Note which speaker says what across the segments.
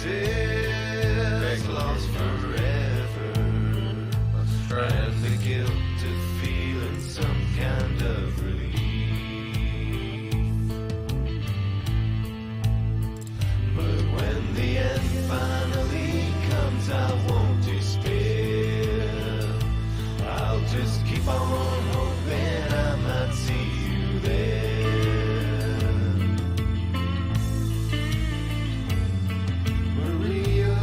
Speaker 1: exist, lost forever. And the guilt of feeling some kind of relief. But when the end finally comes, I won't despair. I'll just keep on hoping I might see you there. Maria,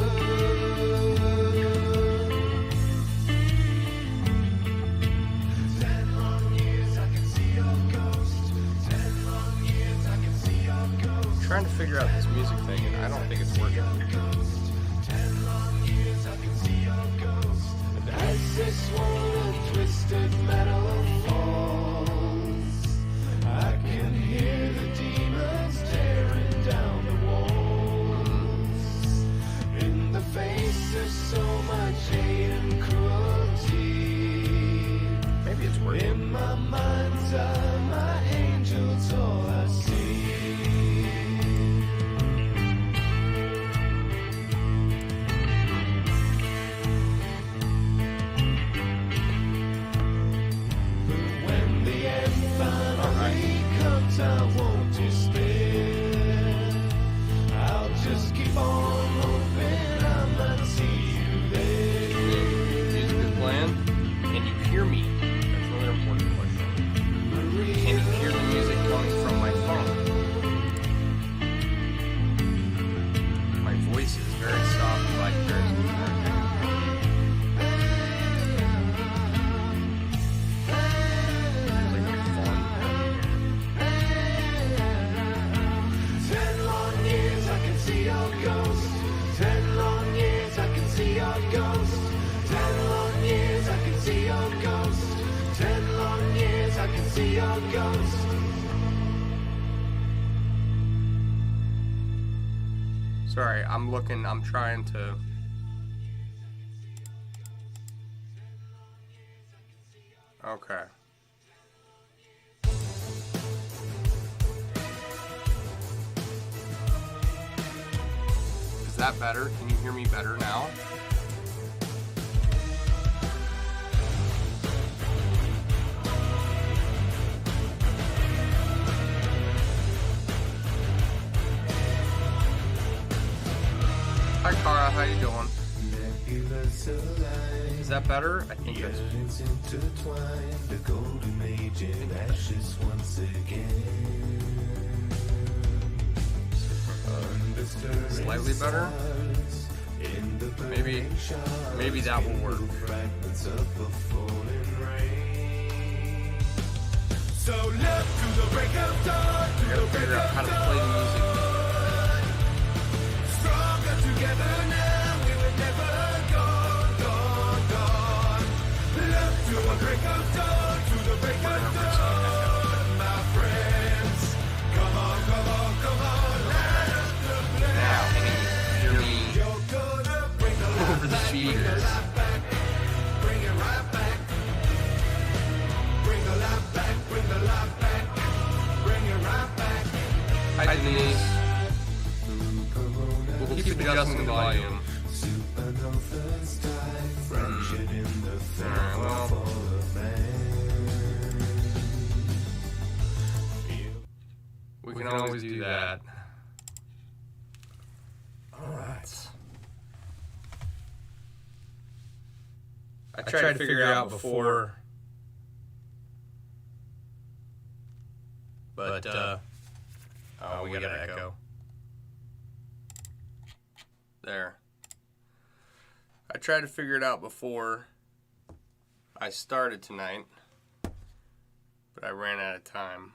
Speaker 1: 10 long years I can see your ghost. 10 long years I can see your ghost.
Speaker 2: I'm trying to figure out this music thing, and I don't think it's working.
Speaker 1: 10 long years I can see your ghost. And as this one twisted metal falls, I can hear the demons tearing down the walls. In the face of so much hate and cruelty,
Speaker 2: Maybe it's working.
Speaker 1: in my mind's eye, my angel's all I see. But when the end finally comes, I won't despair. I'll just keep on hoping I might see you there.
Speaker 2: Music is playing. Can you hear me? That's another important question. Can you hear the music coming from my phone? My voice is very soft, like yours. Like my phone.
Speaker 1: 10 long years I can see your ghost. 10 long years I can see your ghost. 10 long years I can see your ghost. 10 long years I can see your ghost.
Speaker 2: Sorry, I'm looking, I'm trying to... Okay. Is that better? Can you hear me better now? Hi Cara, how you doing? Is that better? I think that's...
Speaker 1: It's intertwined, the golden age in ashes once again.
Speaker 2: Slightly better? Maybe that will work.
Speaker 1: So look to the break of dawn,
Speaker 2: I gotta figure out how to play the music.
Speaker 1: stronger together now, we will never gone. Look to the break of dawn, to the break of dawn, my friends. Come on, light up the blaze.
Speaker 2: Now, can you hear me
Speaker 1: You're gonna bring the light
Speaker 2: over the
Speaker 1: back,
Speaker 2: speakers?
Speaker 1: bring it right back. Bring the light back, bring the light back. Bring it right back.
Speaker 2: Hi Denise. We'll keep adjusting the volume.
Speaker 1: Supernovas die, fractured in the
Speaker 2: Alright, well,
Speaker 1: fall of man.
Speaker 2: we can always do that. Alright. I tried to figure out before, but we got an echo. There. I tried to figure it out before I started tonight, but I ran out of time.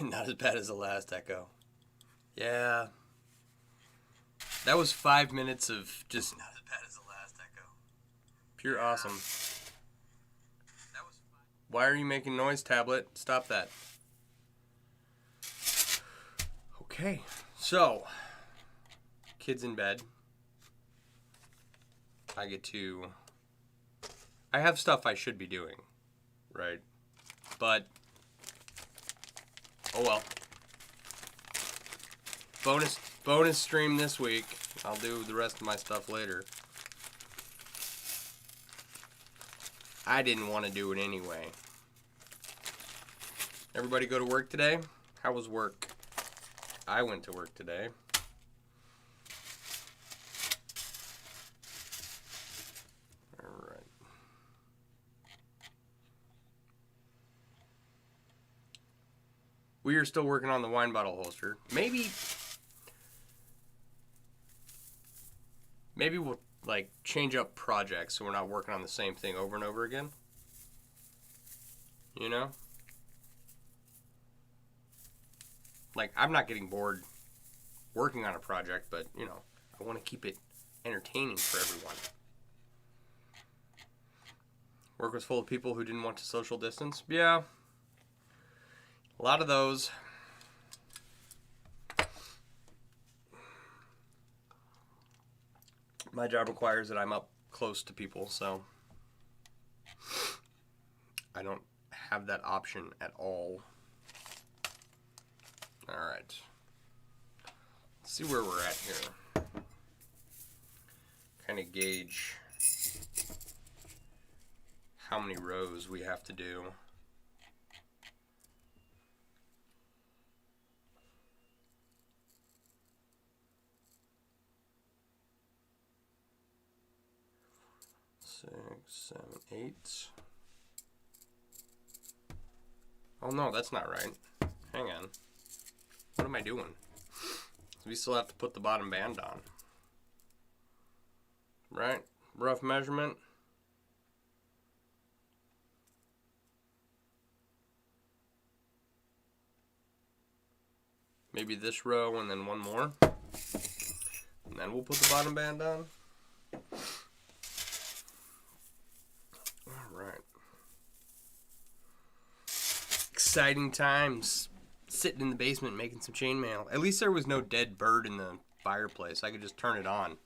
Speaker 2: Not as bad as the last echo. Yeah. That was 5 minutes of just not as bad as the last echo. Pure awesome. That was Why are you making noise, tablet? Stop that. Okay. So, kids in bed. I get to... I have stuff I should be doing, right? But, oh well. Bonus stream this week. I'll do the rest of my stuff later. I didn't want to do it anyway. Everybody go to work today? How was work? I went to work today. Alright. We are still working on the wine bottle holster. Maybe we'll like change up projects so we're not working on the same thing over and over again. You know? Like, I'm not getting bored working on a project, but, you know, I want to keep it entertaining for everyone. Work was full of people who didn't want to social distance. Yeah. A lot of those. My job requires that I'm up close to people, so I don't have that option at all. Alright. Let's see where we're at here. Kind of gauge how many rows we have to do. Six, 7, 8. Oh no, that's not right. Hang on. What am I doing? We still have to put the bottom band on. Right? Rough measurement. Maybe this row and then one more. And then we'll put the bottom band on. Alright. Exciting times. Sitting in the basement making some chainmail. At least there was no dead bird in the fireplace. I could just turn it on.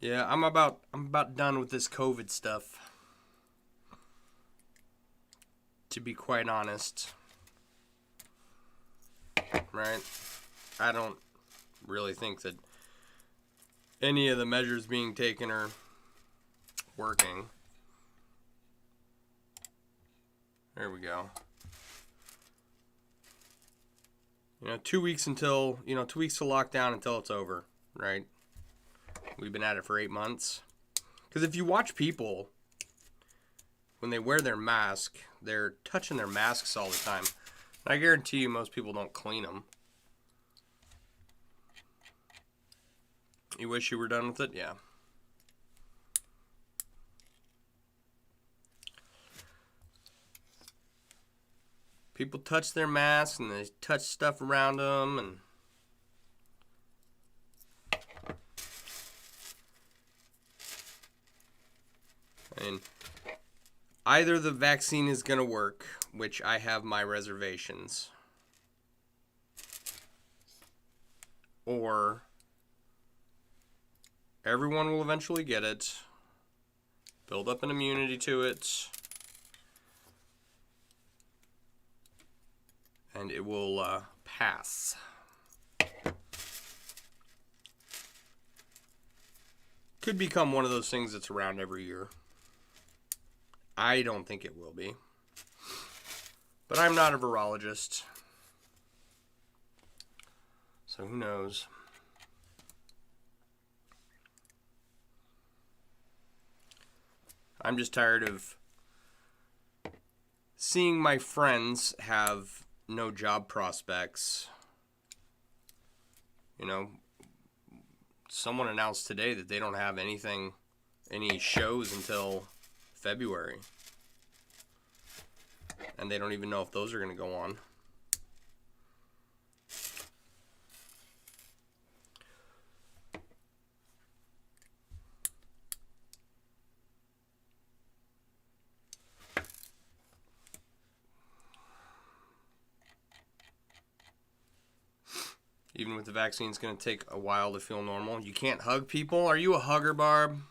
Speaker 2: Yeah, I'm about done with this COVID stuff. To be quite honest. Right? I don't really think that any of the measures being taken are working. There we go. 2 weeks until, 2 weeks to lockdown until it's over, right? We've been at it for 8 months. Because if you watch people, when they wear their mask, they're touching their masks all the time. I guarantee you most people don't clean them. You wish you were done with it? Yeah. People touch their masks and they touch stuff around them and either the vaccine is going to work, which I have my reservations, or everyone will eventually get it, build up an immunity to it, and it will pass. Could become one of those things that's around every year. I don't think it will be. But I'm not a virologist. So who knows? I'm just tired of seeing my friends have no job prospects. Someone announced today that they don't have any shows until February. And they don't even know if those are going to go on. Even with the vaccine, it's going to take a while to feel normal. You can't hug people? Are you a hugger, Barb?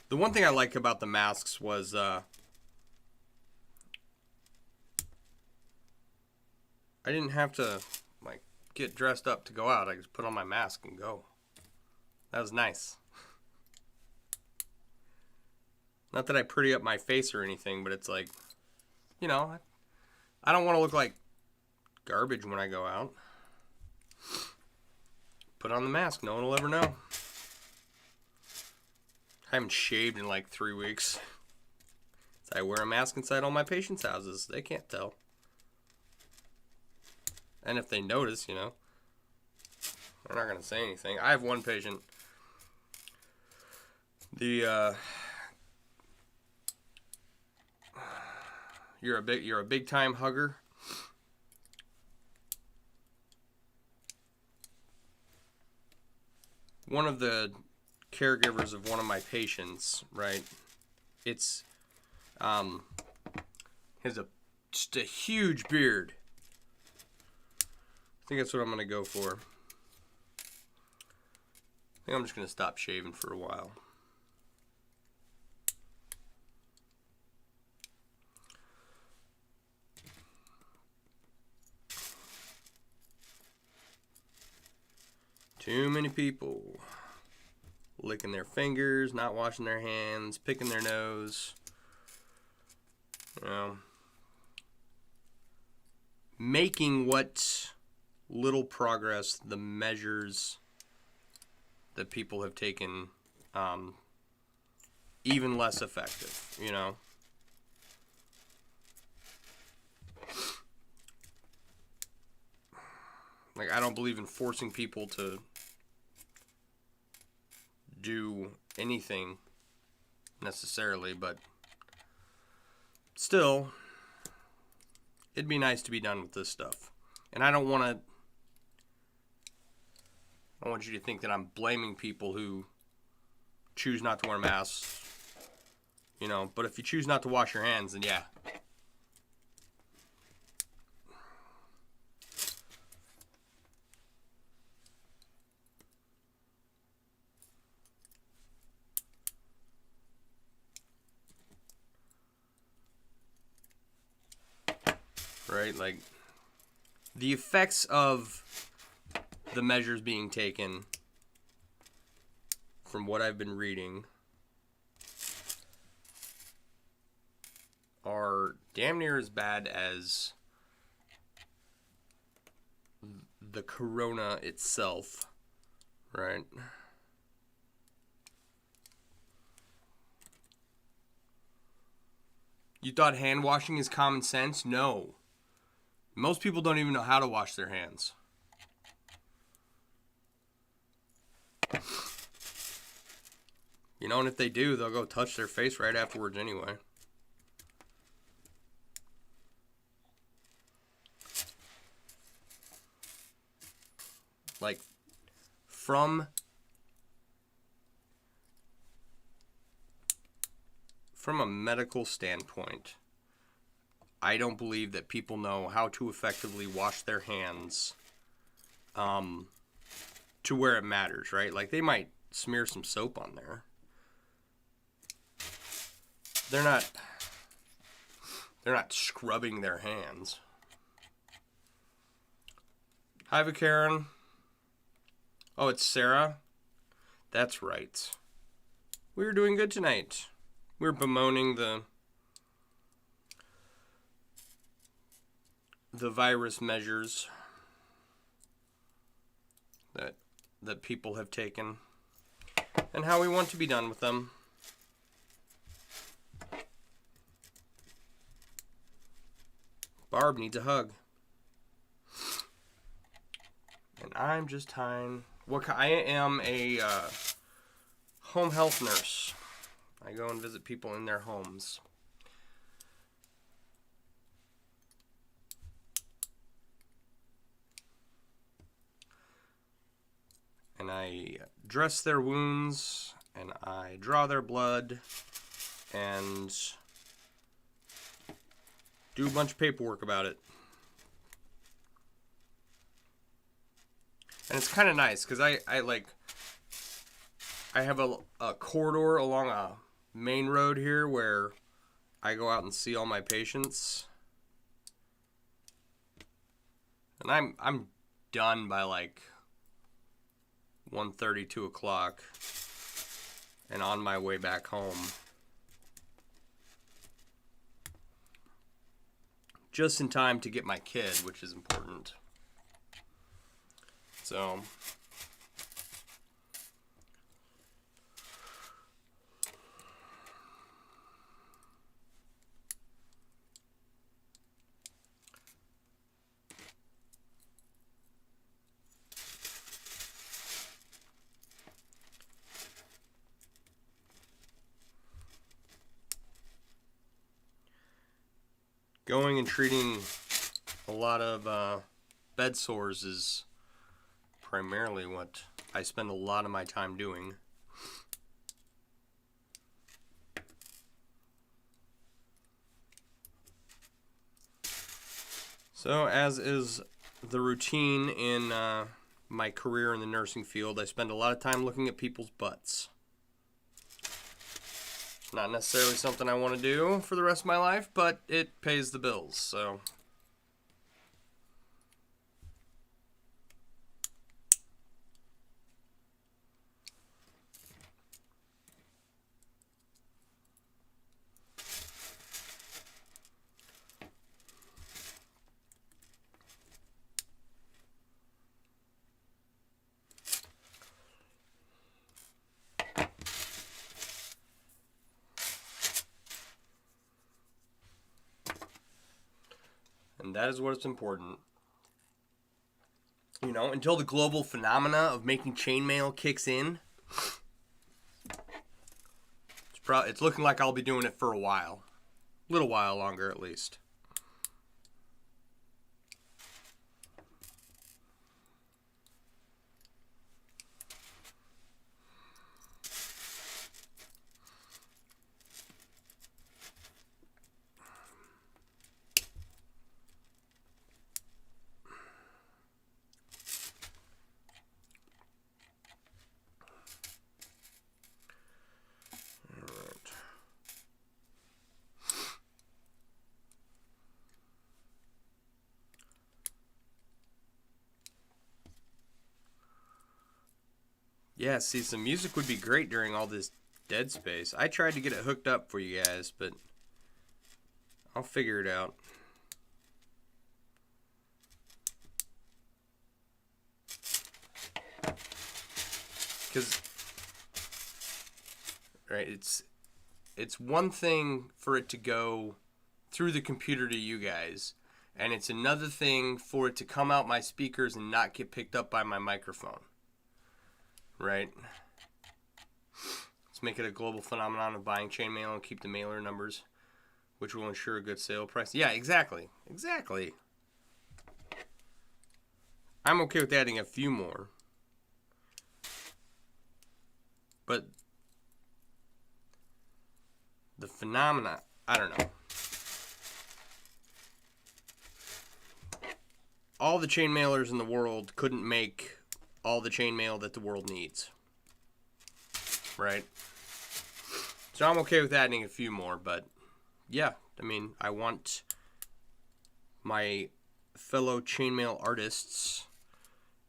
Speaker 2: The one thing I liked about the masks was I didn't have to like get dressed up to go out. I just put on my mask and go. That was nice. Not that I pretty up my face or anything, but it's like, you know, I don't want to look like garbage when I go out. Put on the mask. No one will ever know. I haven't shaved in like 3 weeks. I wear a mask inside all my patients' houses. They can't tell. And if they notice, you know, they're not going to say anything. I have one patient. You're a big time hugger. One of the caregivers of one of my patients, right? It's has just a huge beard. I think that's what I'm gonna go for. I think I'm just gonna stop shaving for a while. Too many people licking their fingers, not washing their hands, picking their nose. You know, making what little progress the measures that people have taken even less effective, you know. Like, I don't believe in forcing people to do anything necessarily, but still, it'd be nice to be done with this stuff. And I don't want you to think that I'm blaming people who choose not to wear masks, you know, but if you choose not to wash your hands, then yeah. Right, like the effects of the measures being taken, from what I've been reading, are damn near as bad as the corona itself, right? You thought hand washing is common sense? No. Most people don't even know how to wash their hands. You know, and if they do, they'll go touch their face right afterwards anyway. Like, from a medical standpoint, I don't believe that people know how to effectively wash their hands to where it matters, right? Like, they might smear some soap on there. They're not scrubbing their hands. Hi, Karen. Oh, it's Sarah? That's right. We were doing good tonight. We were bemoaning the virus measures that people have taken and how we want to be done with them. Barb needs a hug. And I'm just tying. I am a home health nurse. I go and visit people in their homes. And I dress their wounds, and I draw their blood, and do a bunch of paperwork about it. And it's kind of nice because I have a corridor along a main road here where I go out and see all my patients. And I'm done by like 1:30, 2 o'clock, and on my way back home. Just in time to get my kid, which is important. So, going and treating a lot of bed sores is primarily what I spend a lot of my time doing. So, as is the routine in my career in the nursing field, I spend a lot of time looking at people's butts. Not necessarily something I want to do for the rest of my life, but it pays the bills, so. And that is what's important. You know, until the global phenomena of making chainmail kicks in, it's looking like I'll be doing it for a while. A little while longer, at least. Yeah, see, some music would be great during all this dead space. I tried to get it hooked up for you guys, but I'll figure it out. Because, right, it's one thing for it to go through the computer to you guys, and it's another thing for it to come out my speakers and not get picked up by my microphone. Right? Let's make it a global phenomenon of buying chainmail and keep the mailer numbers, which will ensure a good sale price. Yeah, exactly. Exactly. I'm okay with adding a few more. But the phenomena, I don't know. All the chainmailers in the world couldn't make all the chainmail that the world needs. Right? So I'm okay with adding a few more, but yeah, I mean, I want my fellow chainmail artists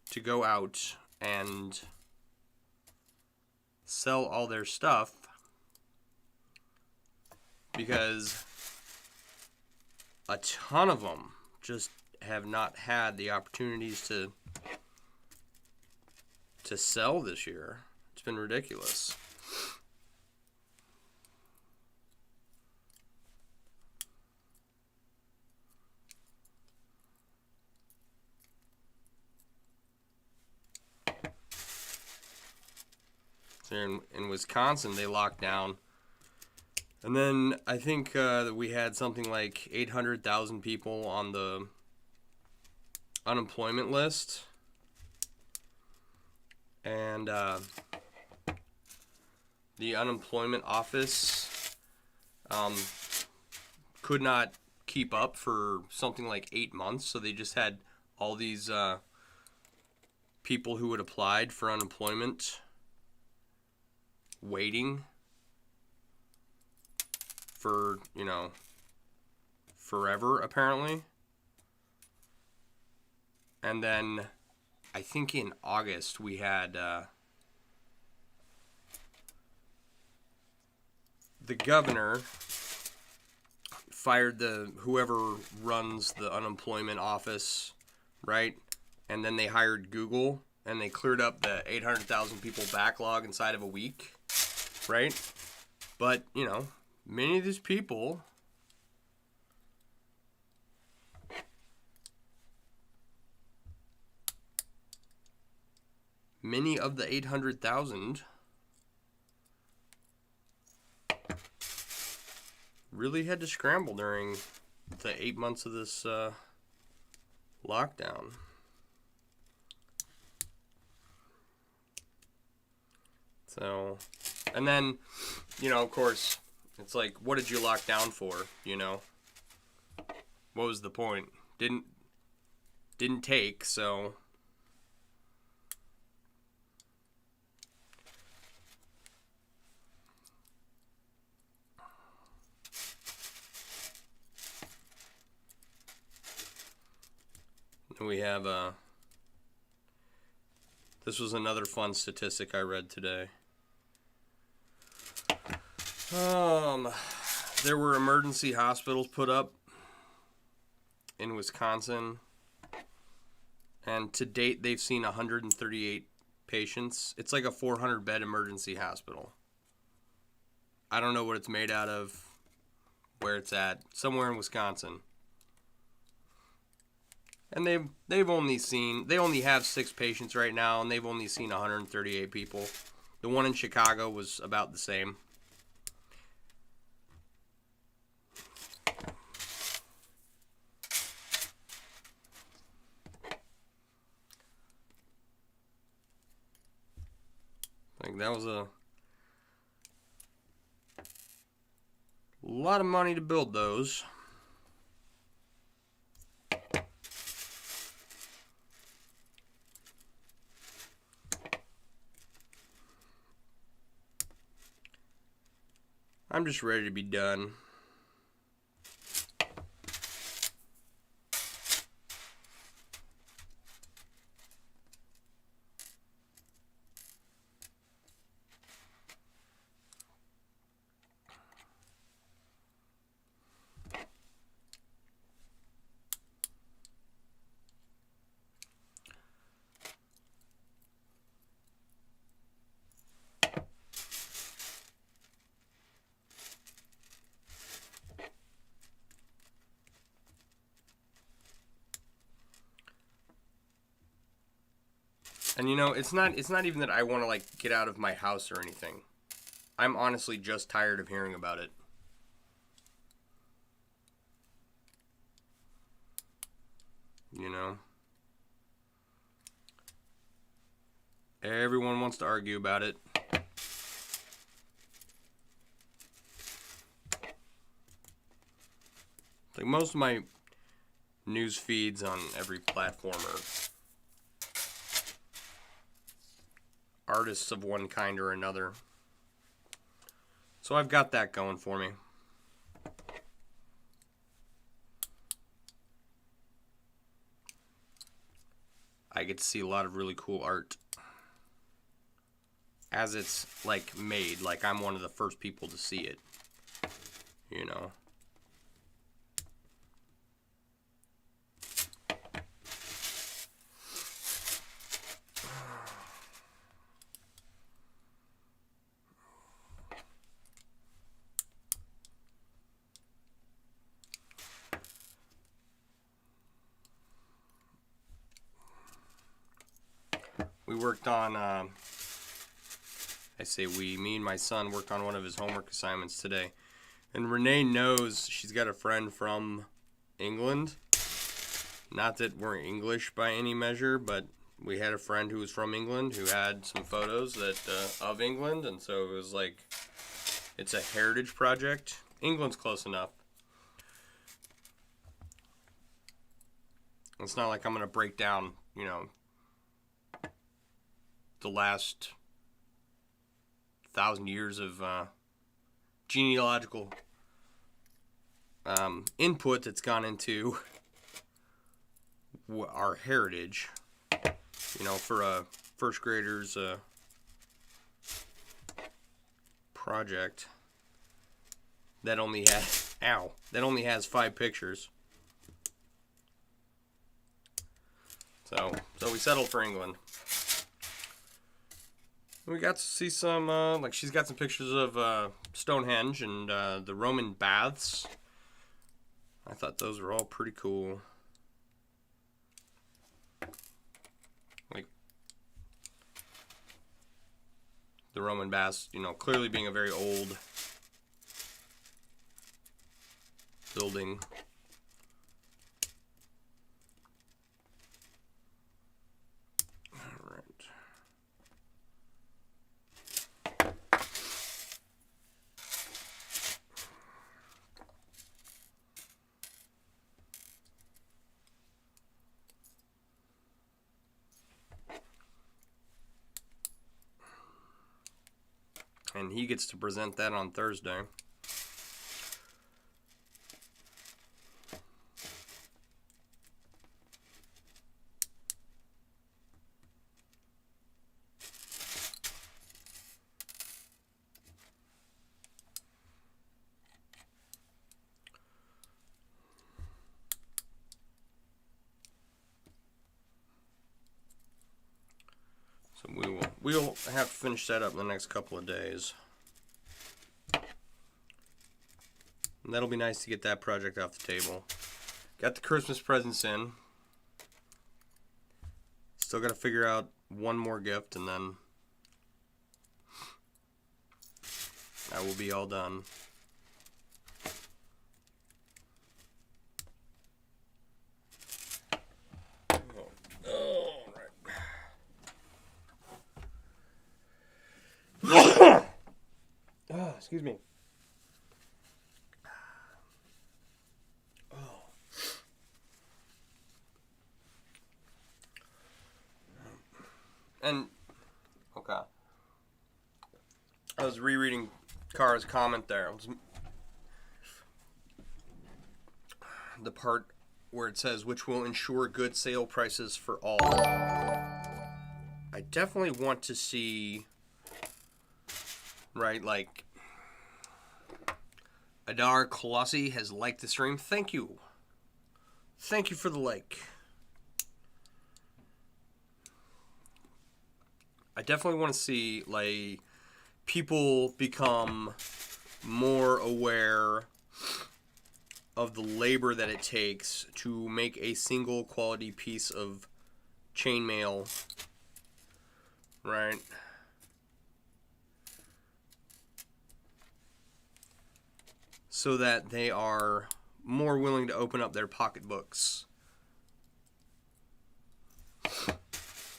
Speaker 2: to go out and sell all their stuff, because a ton of them just have not had the opportunities to sell this year. It's been ridiculous. So in Wisconsin, they locked down. And then I think that we had something like 800,000 people on the unemployment list. And the unemployment office could not keep up for something like 8 months. So they just had all these people who had applied for unemployment waiting for, you know, forever, apparently. And then I think in August we had the governor fired whoever runs the unemployment office, right? And then they hired Google, and they cleared up the 800,000 people backlog inside of a week, right? But, you know, many of these people many of the 800,000 really had to scramble during the 8 months of this lockdown. So, and then, you know, of course, it's like, what did you lock down for, you know? What was the point? Didn't take, so... We have this was another fun statistic I read today. There were emergency hospitals put up in Wisconsin, and to date they've seen 138 patients. It's like a 400-bed emergency hospital. I don't know what it's made out of, where it's at, somewhere in Wisconsin. And they only have 6 patients right now, and they've only seen 138 people. The one in Chicago was about the same. Like, that was a lot of money to build those. I'm just ready to be done. And you know, it's not even that I want to like get out of my house or anything. I'm honestly just tired of hearing about it. You know? Everyone wants to argue about it. Like, most of my news feeds on every platform are artists of one kind or another. So I've got that going for me. I get to see a lot of really cool art as it's like made, like I'm one of the first people to see it, you know. We worked on, me and my son worked on one of his homework assignments today. And Renee knows she's got a friend from England. Not that we're English by any measure, but we had a friend who was from England who had some photos of England. And so it was like, it's a heritage project. England's close enough. It's not like I'm going to break down, you know, the last 1,000 years of genealogical input that's gone into our heritage, you know, for a first grader's project that only has 5 pictures. So we settled for England. We got to see some, like she's got some pictures of Stonehenge and the Roman baths. I thought those were all pretty cool. Like the Roman baths, you know, clearly being a very old building. And he gets to present that on Thursday. So we'll have to finish that up in the next couple of days. And that'll be nice to get that project off the table. Got the Christmas presents in. Still got to figure out one more gift, and then I will be all done. Oh, excuse me. Oh. And, okay. I was rereading Kara's comment there. It was the part where it says, which will ensure good sale prices for all. I definitely want to see, right, like, Adar Colossi has liked the stream. Thank you. Thank you for the like. I definitely want to see, like, people become more aware of the labor that it takes to make a single quality piece of chainmail, right? So that they are more willing to open up their pocketbooks.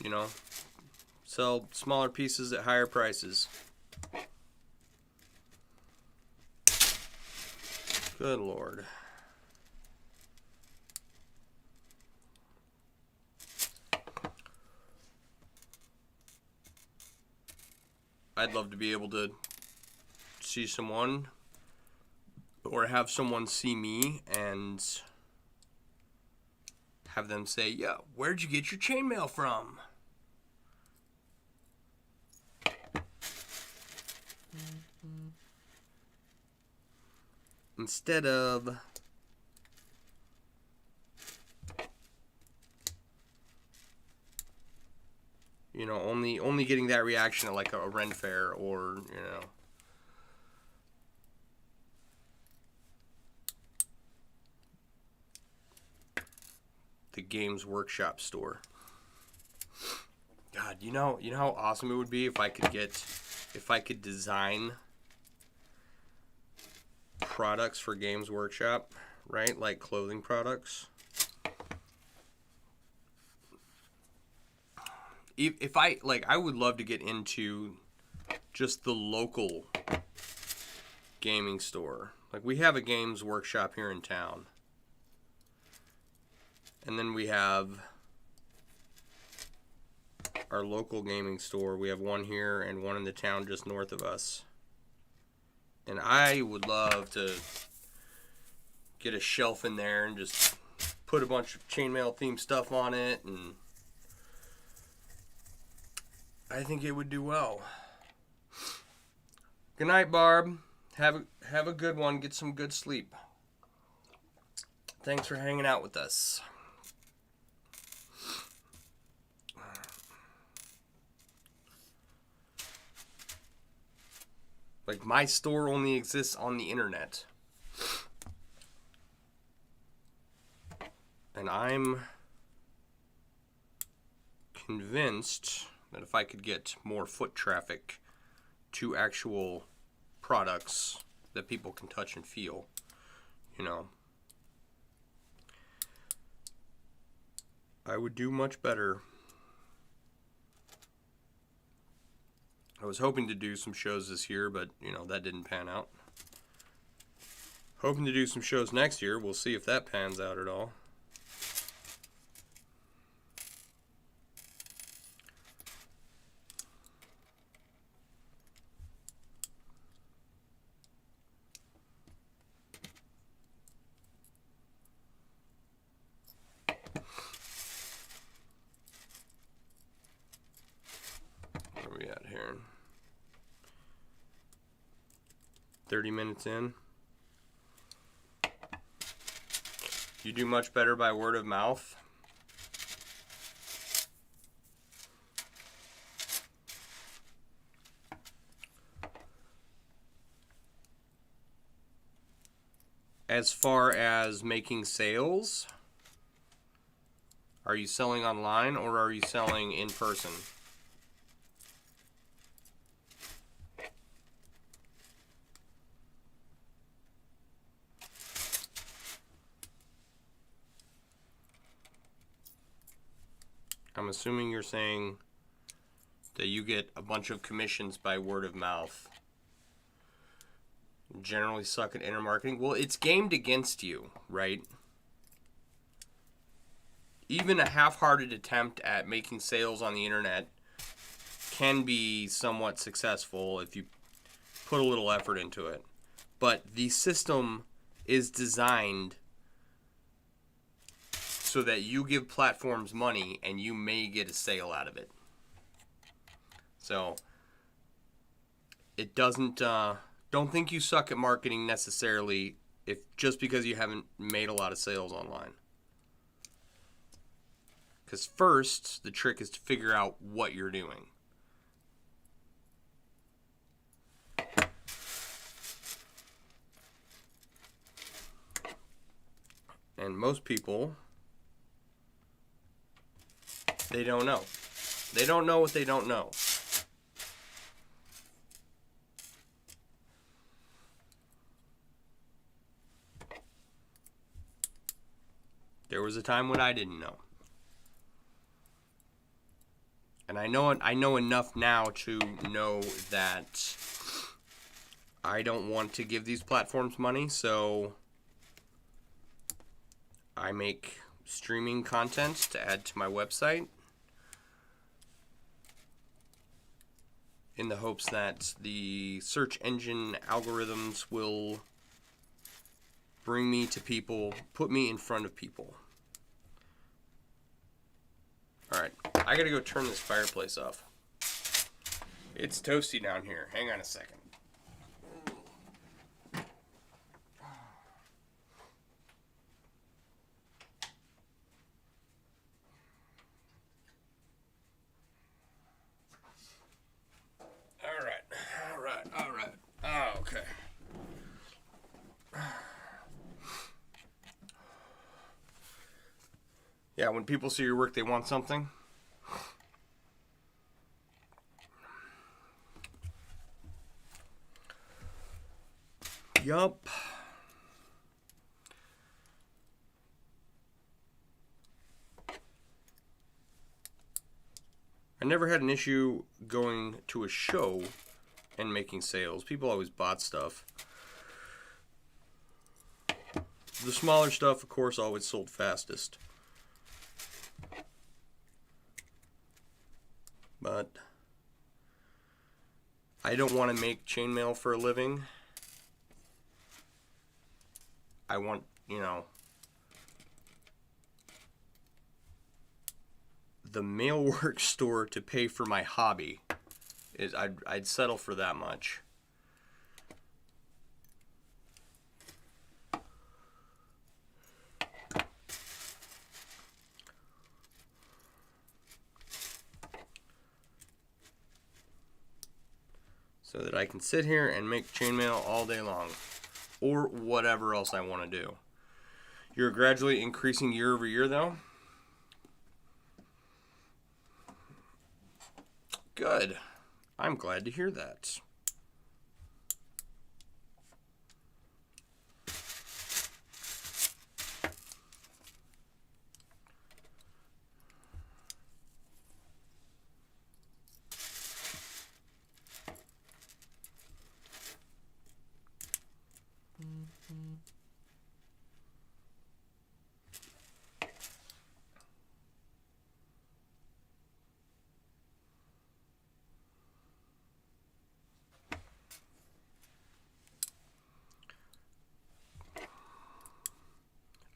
Speaker 2: You know? Sell smaller pieces at higher prices. Good Lord. I'd love to be able to see someone or have someone see me and have them say, "Yo, where'd you get your chainmail from?" Instead of you know, only getting that reaction at like a Ren Fair or, you know, the Games Workshop store. God, you know how awesome it would be if I could design products for Games Workshop, right? Like clothing products. If I would love to get into just the local gaming store. Like, we have a Games Workshop here in town. And then we have our local gaming store. We have one here and one in the town just north of us. And I would love to get a shelf in there and just put a bunch of chainmail themed stuff on it, and I think it would do well. Good night, Barb. Have a good one. Get some good sleep. Thanks for hanging out with us. Like, my store only exists on the internet. And I'm convinced that if I could get more foot traffic to actual products that people can touch and feel, you know, I would do much better. I was hoping to do some shows this year, but, you know, that didn't pan out. Hoping to do some shows next year. We'll see if that pans out at all. Where are we at here? 30 minutes in. You do much better by word of mouth. As far as making sales, are you selling online or are you selling in person? I'm assuming you're saying that you get a bunch of commissions by word of mouth. Generally suck at intermarketing. Well, it's gamed against you, right? Even a half-hearted attempt at making sales on the internet can be somewhat successful if you put a little effort into it. But the system is designed so that you give platforms money and you may get a sale out of it. So it doesn't, don't think you suck at marketing necessarily if just because you haven't made a lot of sales online. Because first, the trick is to figure out what you're doing. And most people, they don't know. They don't know what they don't know. There was a time when I didn't know. And I know enough now to know that I don't want to give these platforms money, so I make streaming content to add to my website in the hopes that the search engine algorithms will bring me to people, put me in front of people. Alright, I gotta go turn this fireplace off. It's toasty down here. Hang on a second. Alright. Oh, okay. Yeah, when people see your work, they want something. Yup. I never had an issue going to a show and making sales. People always bought stuff. The smaller stuff, of course, always sold fastest. but I don't want to make chainmail for a living. I want, you know, the MailleWerX store to pay for my hobby. I'd settle for that much. So that I can sit here and make chainmail all day long, or whatever else I want to do. You're gradually increasing year over year, though. Good. I'm glad to hear that.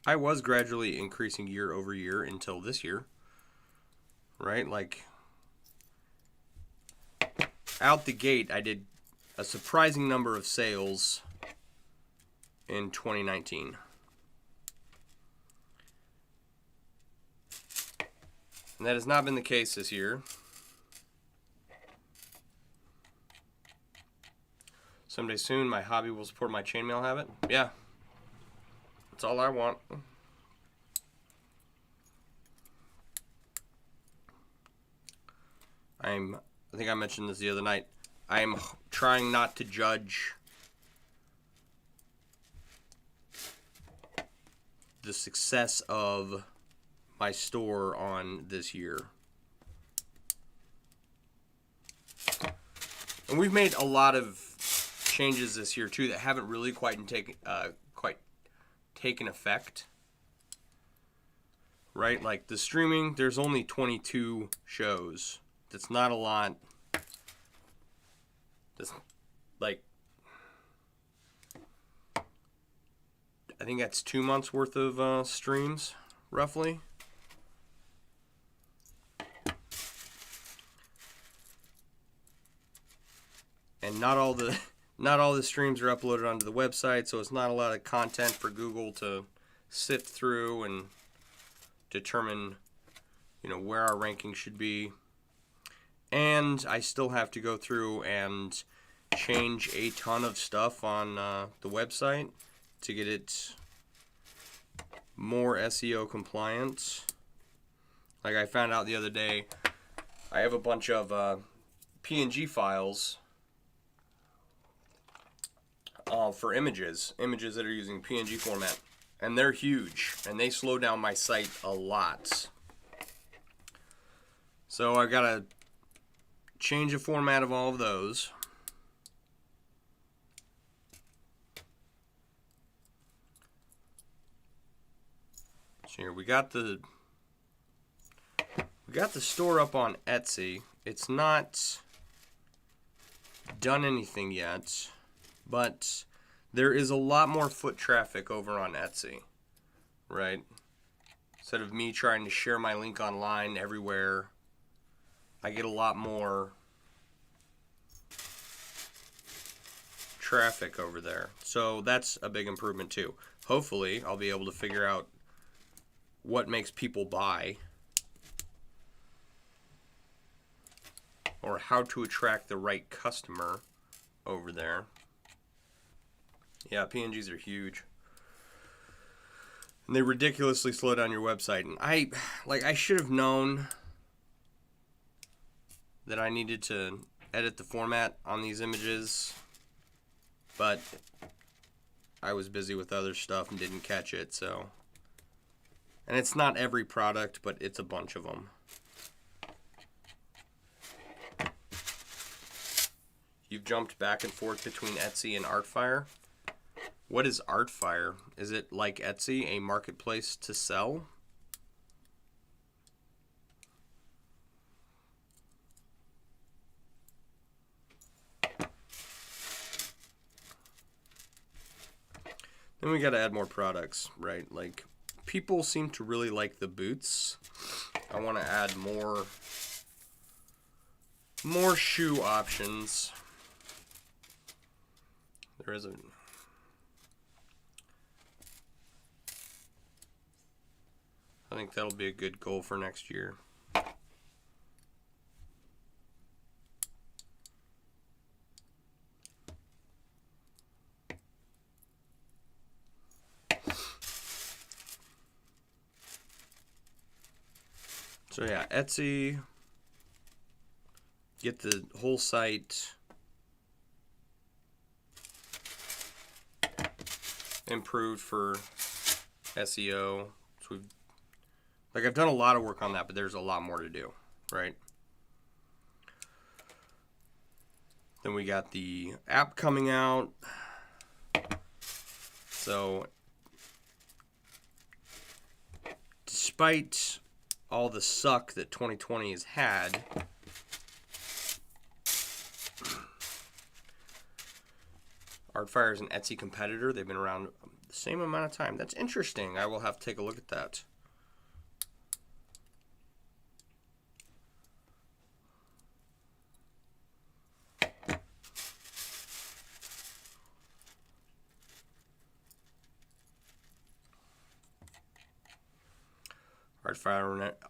Speaker 2: I was gradually increasing year over year until this year, right? Like, out the gate, I did a surprising number of sales in 2019. And that has not been the case this year. Someday soon, my hobby will support my chainmail habit. Yeah. That's all I want. I think I mentioned this the other night. I'm trying not to judge the success of my store on this year. And we've made a lot of changes this year too that haven't really quite taken effect. Right? Like the streaming, there's only 22 shows. That's not a lot. That's like, I think that's 2 months worth of streams, roughly. And not all the streams are uploaded onto the website, so it's not a lot of content for Google to sift through and determine, you know, where our ranking should be. And I still have to go through and change a ton of stuff on the website to get it more SEO compliant. Like I found out the other day, I have a bunch of PNG files for images that are using PNG format, and they're huge, and they slow down my site a lot. So I gotta change the format of all of those. So here we got the store up on Etsy. It's not done anything yet, but there is a lot more foot traffic over on Etsy, right? Instead of me trying to share my link online everywhere, I get a lot more traffic over there. So that's a big improvement too. Hopefully, I'll be able to figure out what makes people buy, or how to attract the right customer over there. Yeah, PNGs are huge. And they ridiculously slow down your website. And I should have known that I needed to edit the format on these images, but I was busy with other stuff and didn't catch it, so. And it's not every product, but it's a bunch of them. You've jumped back and forth between Etsy and Artfire. What is Artfire? Is it like Etsy, a marketplace to sell? Then we got to add more products, right? Like, people seem to really like the boots. I want to add more shoe options. There is a... I think that'll be a good goal for next year. So yeah, Etsy, get the whole site improved for SEO. So I've done a lot of work on that, but there's a lot more to do, right? Then we got the app coming out. So despite all the suck that 2020 has had, Artfire is an Etsy competitor. They've been around the same amount of time. That's interesting. I will have to take a look at that.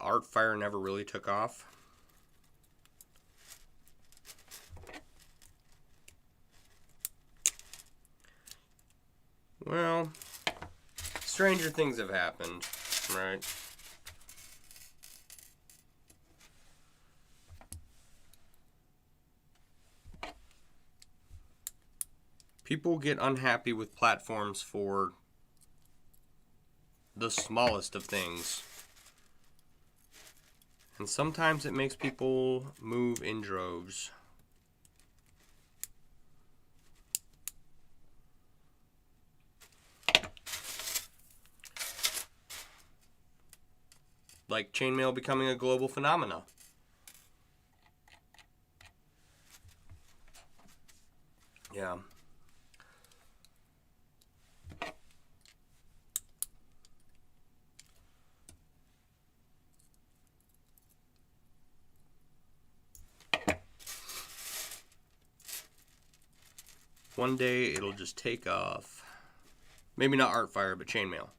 Speaker 2: Artfire never really took off. Well, stranger things have happened, right? People get unhappy with platforms for the smallest of things. And sometimes it makes people move in droves. Like chainmail becoming a global phenomena. Yeah. One day it'll just take off. Maybe not Artfire, but chainmail.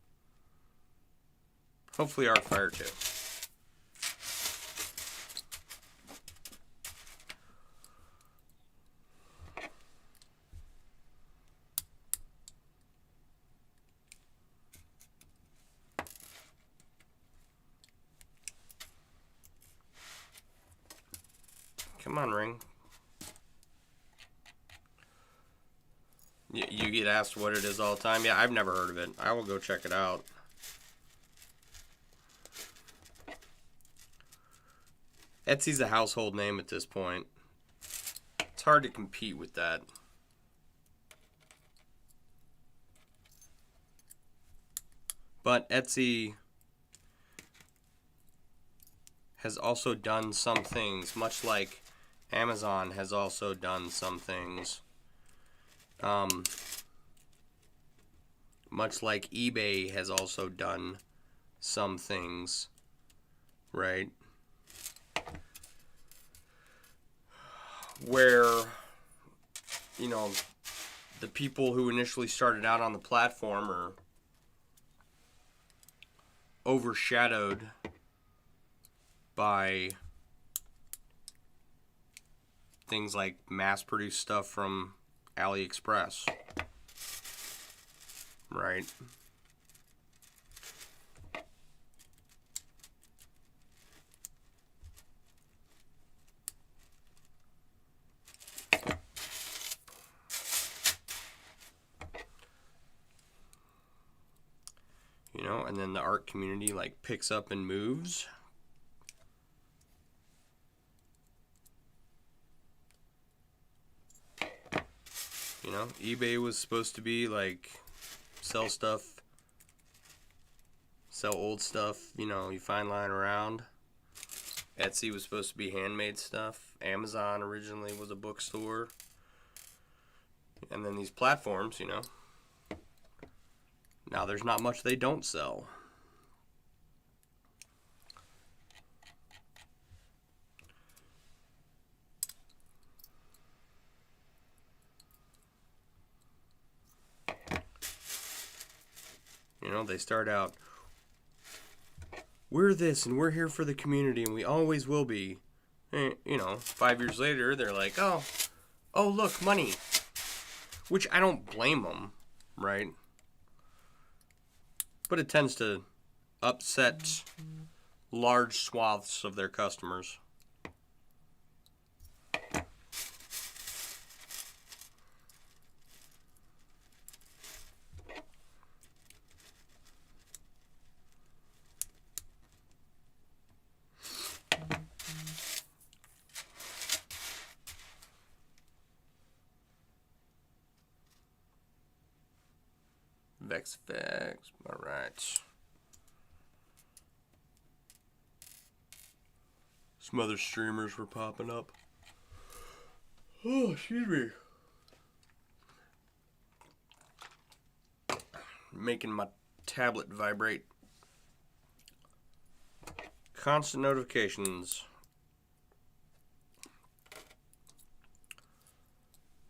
Speaker 2: Hopefully Artfire too. Come on, Ring. You get asked what it is all the time. Yeah, I've never heard of it. I will go check it out. Etsy's a household name at this point. It's hard to compete with that. But Etsy has also done some things, much like Amazon has also done some things. Much like eBay has also done some things, right? Where, you know, the people who initially started out on the platform are overshadowed by things like mass-produced stuff from AliExpress, right? You know, and then the art community like picks up and moves. You know, eBay was supposed to be like sell stuff, sell old stuff, you know, you find lying around. Etsy was supposed to be handmade stuff. Amazon originally was a bookstore. And then these platforms, you know, Now, there's not much they don't sell. You know, they start out, we're this and we're here for the community and we always will be. And, you know, 5 years later, they're like, oh, look, money. Which I don't blame them, right? But it tends to upset large swaths of their customers. Vex. All right. Some other streamers were popping up. Oh, excuse me. Making my tablet vibrate. Constant notifications.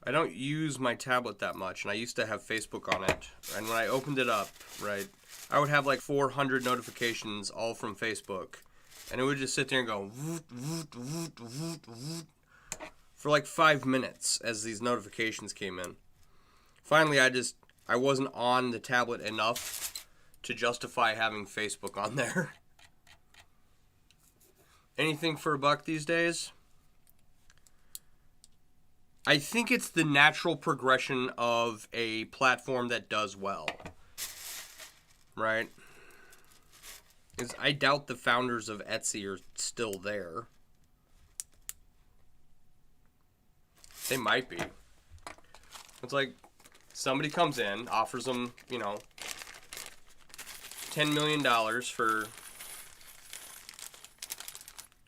Speaker 2: I don't use my tablet that much, and I used to have Facebook on it. And when I opened it up, right, I would have like 400 notifications all from Facebook. And it would just sit there and go for like 5 minutes as these notifications came in. Finally, I wasn't on the tablet enough to justify having Facebook on there. Anything for $1 these days? I think it's the natural progression of a platform that does well. Right? Because I doubt the founders of Etsy are still there. They might be. It's like somebody comes in, offers them, you know, $10 million for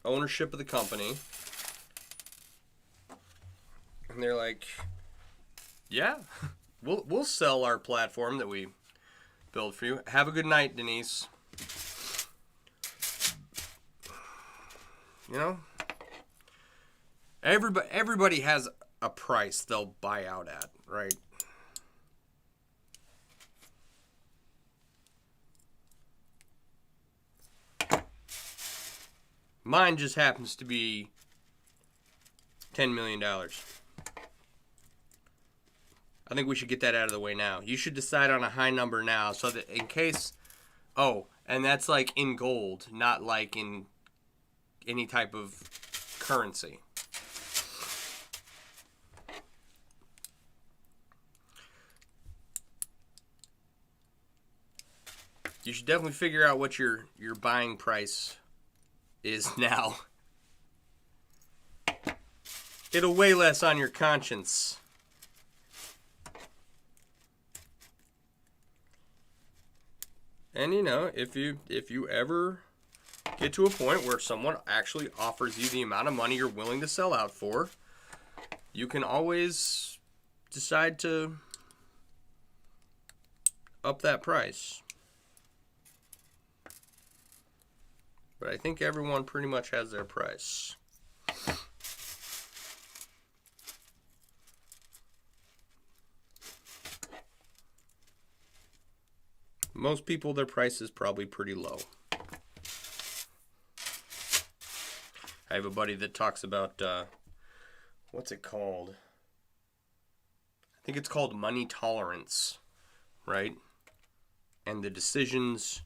Speaker 2: ownership of the company. And they're like, yeah, we'll sell our platform that we build for you. Have a good night, Denise. You know? Everybody has a price they'll buy out at, right? Mine just happens to be $10 million. I think we should get that out of the way now. You should decide on a high number now so that in case... Oh, and that's like in gold, not like in any type of currency. You should definitely figure out what your buying price is now. It'll weigh less on your conscience. And you know, if you ever get to a point where someone actually offers you the amount of money you're willing to sell out for, you can always decide to up that price. But I think everyone pretty much has their price. Most people, their price is probably pretty low. I have a buddy that talks about, what's it called? I think it's called money tolerance, right? And the decisions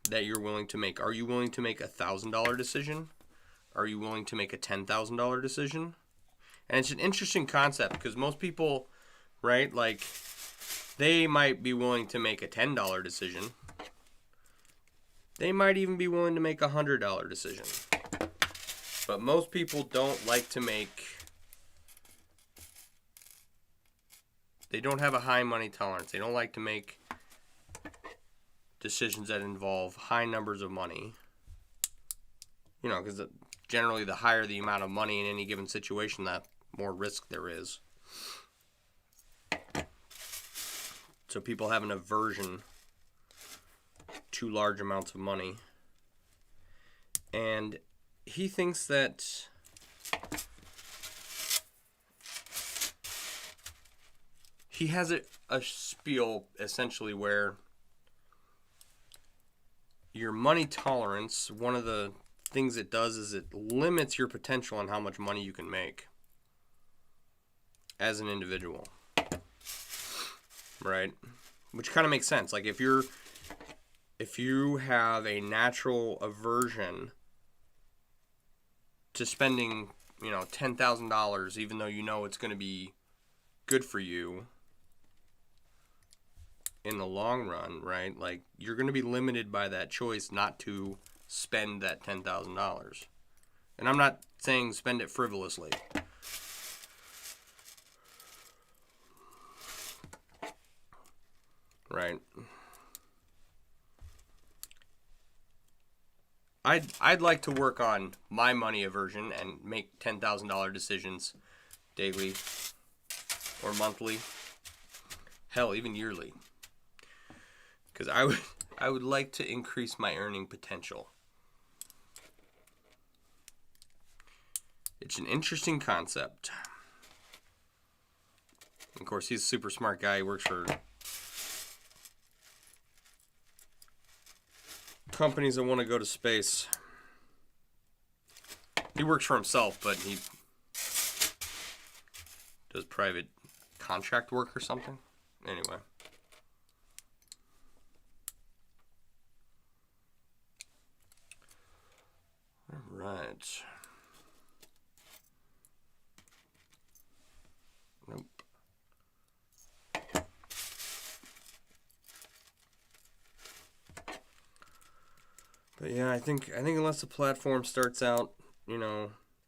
Speaker 2: that you're willing to make. Are you willing to make $1,000 decision? Are you willing to make a $10,000 decision? And it's an interesting concept because most people, right, like, they might be willing to make a $10 decision. They might even be willing to make a $100 decision. But most people don't like to make... They don't have a high money tolerance. They don't like to make decisions that involve high numbers of money. You know, because generally the higher the amount of money in any given situation, that more risk there is. So people have an aversion too large amounts of money. And he thinks that he has a spiel essentially where your money tolerance, one of the things it does is it limits your potential on how much money you can make as an individual. Right? Which kind of makes sense. Like if you have a natural aversion to spending, $10,000 even though you know it's going to be good for you in the long run, right? Like you're going to be limited by that choice not to spend that $10,000. And I'm not saying spend it frivolously. Right. I'd like to work on my money aversion and make $10,000 decisions daily or monthly. Hell, even yearly. Because I would like to increase my earning potential. It's an interesting concept. Of course, he's a super smart guy. He works for companies that want to go to space. He works for himself, but he does private contract work or something. Anyway. All right. Nope. But yeah, I think unless the platform starts out,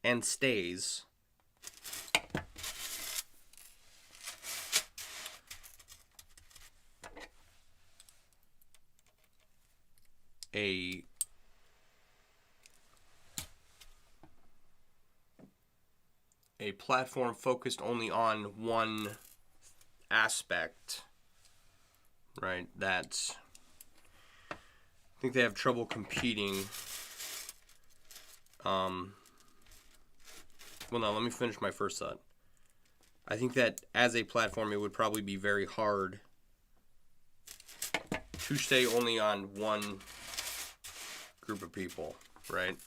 Speaker 2: and stays a platform focused only on one aspect, right? That's, I think they have trouble competing. Well, no, let me finish my first thought. I think that as a platform, it would probably be very hard to stay only on one group of people, right?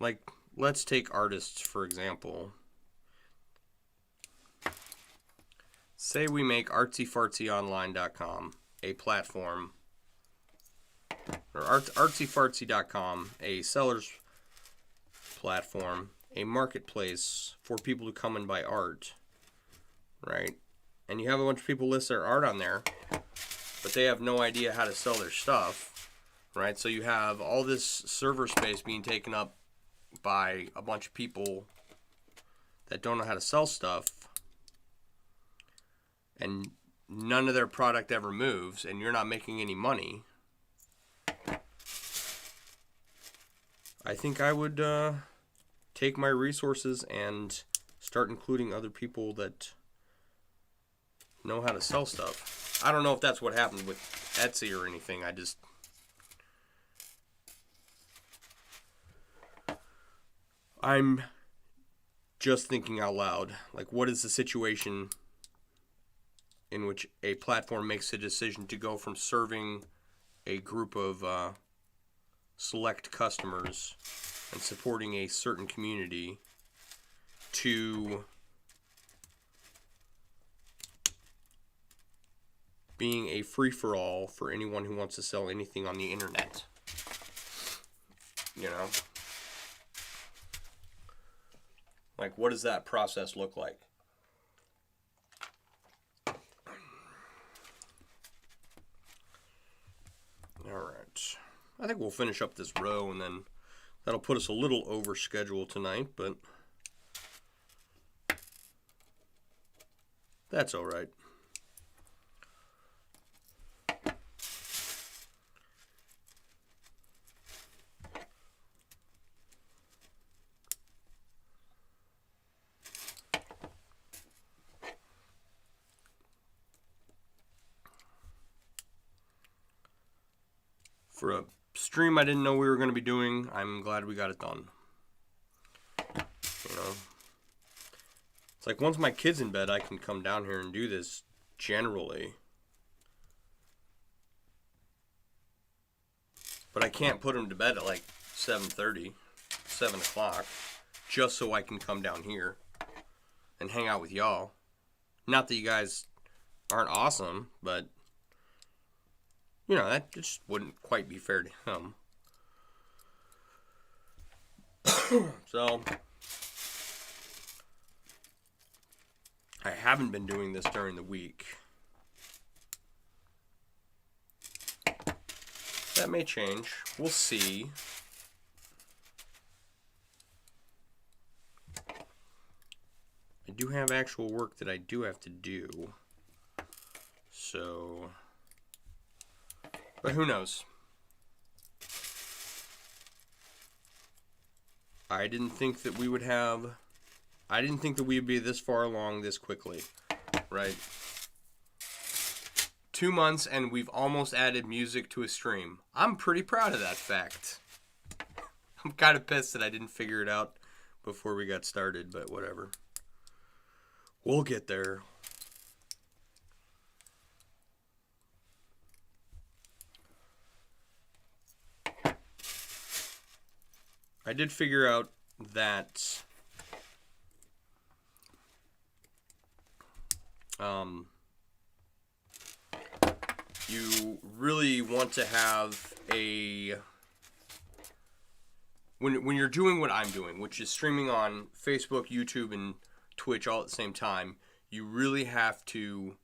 Speaker 2: Like, let's take artists, for example. Say we make artsyfartsyonline.com a platform, or artsyfartsy.com a seller's platform, a marketplace for people to come and buy art, right? And you have a bunch of people list their art on there, but they have no idea how to sell their stuff, right? So you have all this server space being taken up by a bunch of people that don't know how to sell stuff, and none of their product ever moves, and you're not making any money. I think I would take my resources and start including other people that know how to sell stuff. I don't know if that's what happened with Etsy or anything. I'm just thinking out loud. Like, what is the situation in which a platform makes a decision to go from serving a group of select customers and supporting a certain community to being a free-for-all for anyone who wants to sell anything on the internet? Like, what does that process look like? Alright. I think we'll finish up this row, and then that'll put us a little over schedule tonight, but that's alright. For a stream I didn't know we were going to be doing, I'm glad we got it done. You know, it's like once my kid's in bed, I can come down here and do this generally. But I can't put him to bed at like 7:30, 7 o'clock, just so I can come down here and hang out with y'all. Not that you guys aren't awesome, but, you know, that just wouldn't quite be fair to him. So, I haven't been doing this during the week. That may change. We'll see. I do have actual work that I do have to do. So, but who knows? I didn't think that we would be this far along this quickly, right? 2 months and we've almost added music to a stream. I'm pretty proud of that fact. I'm kind of pissed that I didn't figure it out before we got started, but whatever. We'll get there. I did figure out that you really want to have a when you're doing what I'm doing, which is streaming on Facebook, YouTube, and Twitch all at the same time, you really have to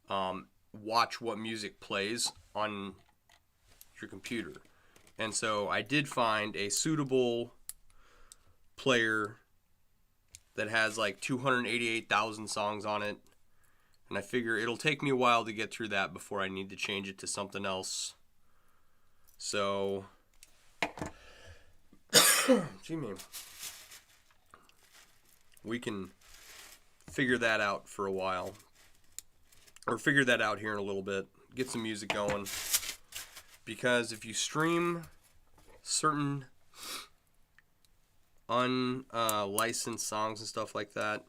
Speaker 2: watch what music plays on your computer. And so I did find a suitable player that has like 288,000 songs on it. And I figure it'll take me a while to get through that before I need to change it to something else. So, gee man, we can figure that out for a while. Or figure that out here in a little bit. Get some music going. Because if you stream certain unlicensed songs and stuff like that,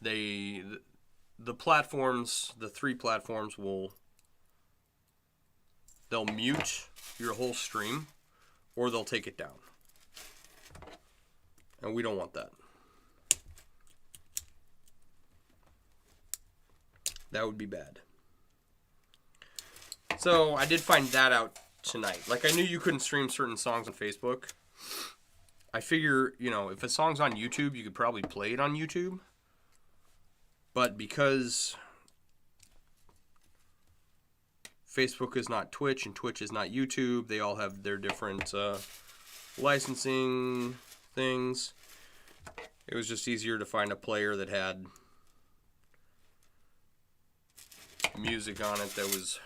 Speaker 2: the platforms, the 3 platforms they'll mute your whole stream or they'll take it down. And we don't want that. That would be bad. So I did find that out tonight. Like, I knew you couldn't stream certain songs on Facebook. I figure, you know, if a song's on YouTube, you could probably play it on YouTube. But because Facebook is not Twitch and Twitch is not YouTube, they all have their different licensing things. It was just easier to find a player that had music on it that was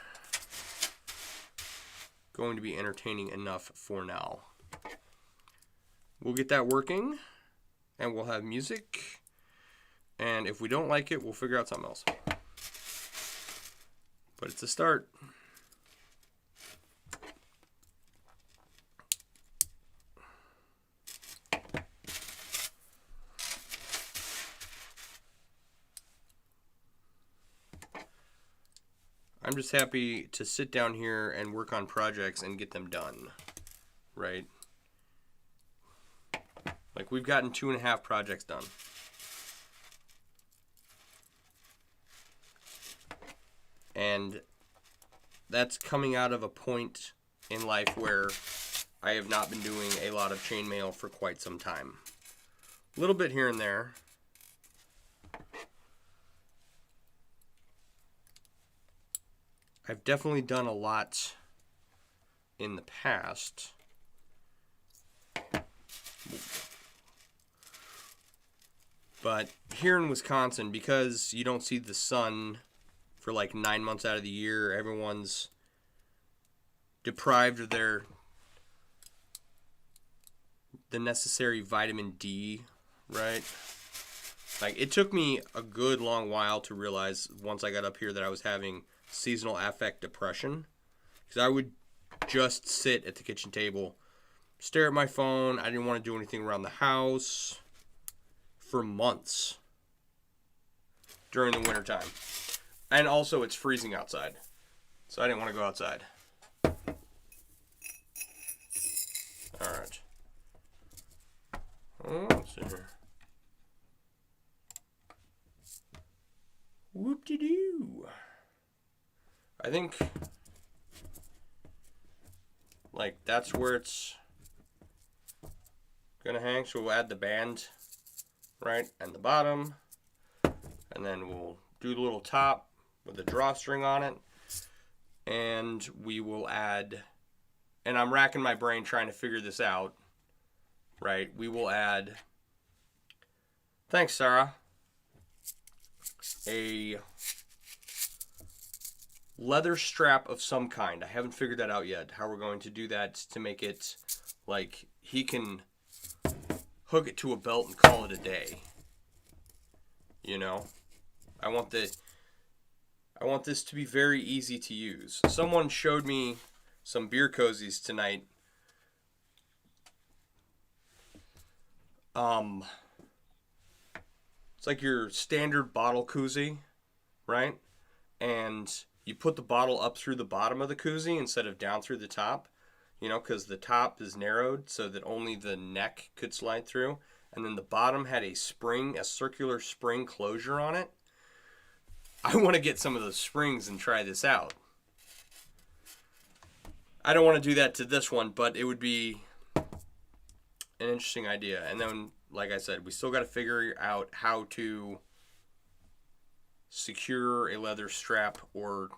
Speaker 2: going to be entertaining enough for now. We'll get that working, and we'll have music, and if we don't like it, we'll figure out something else. But it's a start. I'm just happy to sit down here and work on projects and get them done, right? Like, we've gotten 2.5 projects done. And that's coming out of a point in life where I have not been doing a lot of chainmail for quite some time. A little bit here and there. I've definitely done a lot in the past. But here in Wisconsin, because you don't see the sun for like 9 months out of the year, everyone's deprived of the necessary vitamin D, right? Like, it took me a good long while to realize once I got up here that I was having seasonal affect depression, because just sit at the kitchen table, stare at my phone. I didn't want to do anything around the house for months during the wintertime. And also, it's freezing outside, so I didn't want to go outside. All right. Oh, let's see here. Whoop-de-doo. I think, like, that's where it's gonna hang. So we'll add the band, right, and the bottom, and then we'll do the little top with the drawstring on it, and we will add, and I'm racking my brain trying to figure this out, right? We will add, thanks, Sarah, a leather strap of some kind. I haven't figured that out yet, how we're going to do that to make it like he can hook it to a belt and call it a day. You know, I want this to be very easy to use. Someone showed me some beer cozies tonight. It's like your standard bottle koozie, right? And you put the bottle up through the bottom of the koozie instead of down through the top, you know, because the top is narrowed so that only the neck could slide through. And then the bottom had a spring, a circular spring closure on it. I want to get some of those springs and try this out. I don't want to do that to this one, but it would be an interesting idea. And then, like I said, we still got to figure out how to secure a leather strap or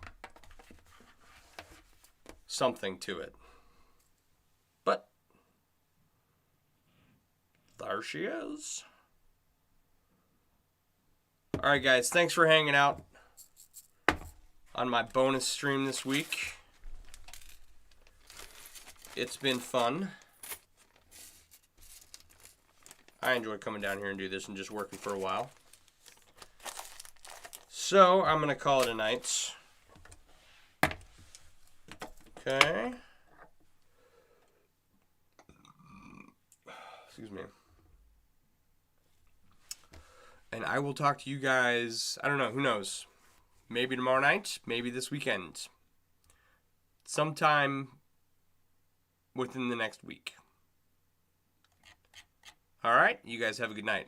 Speaker 2: something to it. But there she is. All right, guys, thanks for hanging out on my bonus stream this week. It's been fun. I enjoyed coming down here and do this and just working for a while. So, I'm going to call it a night. Okay. Excuse me. And I will talk to you guys, I don't know, who knows? Maybe tomorrow night, maybe this weekend. Sometime within the next week. All right, you guys have a good night.